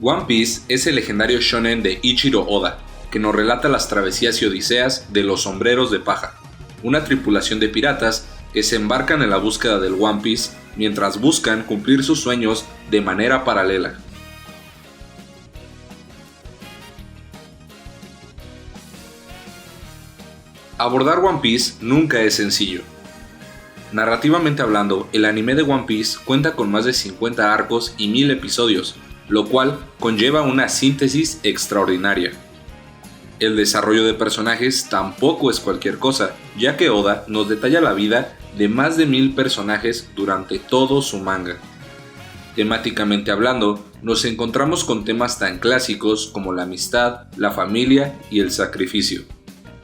One Piece es el legendario shonen de Ichiro Oda, que nos relata las travesías y odiseas de los Sombreros de Paja, una tripulación de piratas que se embarcan en la búsqueda del One Piece mientras buscan cumplir sus sueños de manera paralela. Abordar One Piece nunca es sencillo. Narrativamente hablando, el anime de One Piece cuenta con más de 50 arcos y 1000 episodios, lo cual conlleva una síntesis extraordinaria. El desarrollo de personajes tampoco es cualquier cosa, ya que Oda nos detalla la vida de más de 1000 personajes durante todo su manga. Temáticamente hablando, nos encontramos con temas tan clásicos como la amistad, la familia y el sacrificio.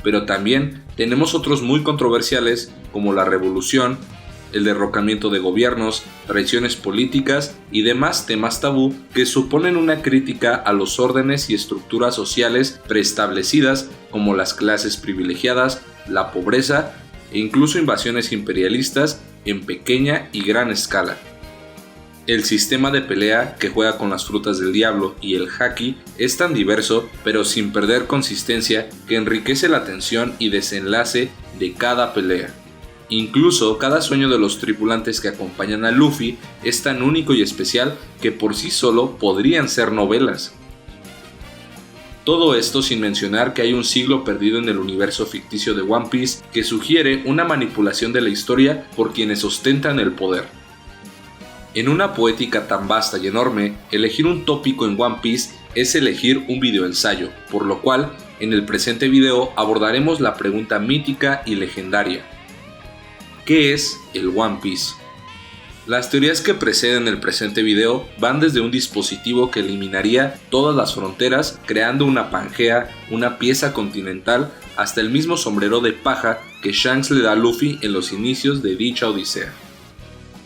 Pero también tenemos otros muy controversiales como la revolución, el derrocamiento de gobiernos, traiciones políticas y demás temas tabú que suponen una crítica a los órdenes y estructuras sociales preestablecidas como las clases privilegiadas, la pobreza e incluso invasiones imperialistas en pequeña y gran escala. El sistema de pelea que juega con las frutas del diablo y el haki es tan diverso, pero sin perder consistencia, que enriquece la tensión y desenlace de cada pelea. Incluso cada sueño de los tripulantes que acompañan a Luffy es tan único y especial que por sí solo podrían ser novelas. Todo esto sin mencionar que hay un siglo perdido en el universo ficticio de One Piece que sugiere una manipulación de la historia por quienes ostentan el poder. En una poética tan vasta y enorme, elegir un tópico en One Piece es elegir un videoensayo, por lo cual, en el presente video abordaremos la pregunta mítica y legendaria: ¿qué es el One Piece? Las teorías que preceden el presente video van desde un dispositivo que eliminaría todas las fronteras, creando una Pangea, una pieza continental, hasta el mismo sombrero de paja que Shanks le da a Luffy en los inicios de dicha odisea.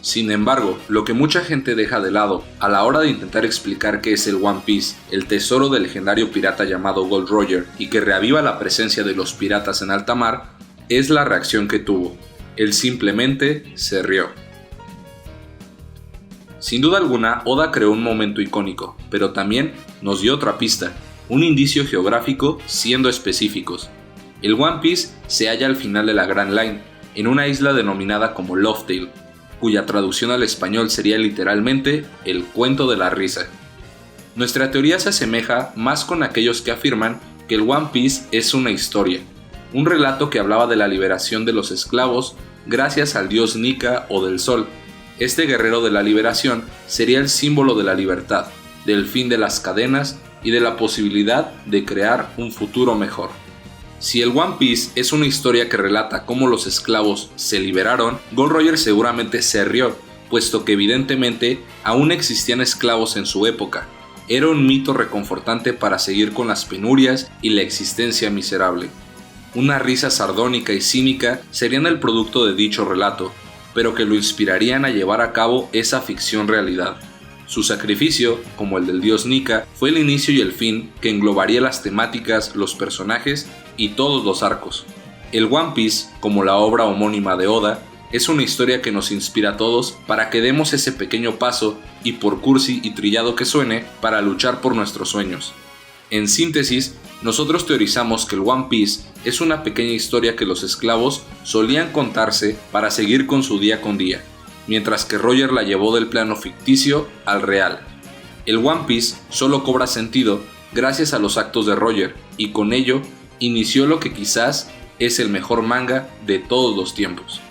Sin embargo, lo que mucha gente deja de lado a la hora de intentar explicar qué es el One Piece, el tesoro del legendario pirata llamado Gold Roger y que reaviva la presencia de los piratas en alta mar, es la reacción que tuvo. Él simplemente se rió. Sin duda alguna, Oda creó un momento icónico, pero también nos dio otra pista, un indicio geográfico siendo específicos. El One Piece se halla al final de la Grand Line, en una isla denominada como Lovedale, cuya traducción al español sería literalmente el cuento de la risa. Nuestra teoría se asemeja más con aquellos que afirman que el One Piece es una historia, un relato que hablaba de la liberación de los esclavos gracias al dios Nika o del sol. Este guerrero de la liberación sería el símbolo de la libertad, del fin de las cadenas y de la posibilidad de crear un futuro mejor. Si el One Piece es una historia que relata cómo los esclavos se liberaron, Gold Roger seguramente se rió, puesto que evidentemente aún existían esclavos en su época. Era un mito reconfortante para seguir con las penurias y la existencia miserable. Una risa sardónica y cínica serían el producto de dicho relato, pero que lo inspirarían a llevar a cabo esa ficción realidad. Su sacrificio, como el del dios Nika, fue el inicio y el fin que englobaría las temáticas, los personajes y todos los arcos. El One Piece, como la obra homónima de Oda, es una historia que nos inspira a todos para que demos ese pequeño paso, y por cursi y trillado que suene, para luchar por nuestros sueños. En síntesis, nosotros teorizamos que el One Piece es una pequeña historia que los esclavos solían contarse para seguir con su día con día, mientras que Roger la llevó del plano ficticio al real. El One Piece solo cobra sentido gracias a los actos de Roger, y con ello inició lo que quizás es el mejor manga de todos los tiempos.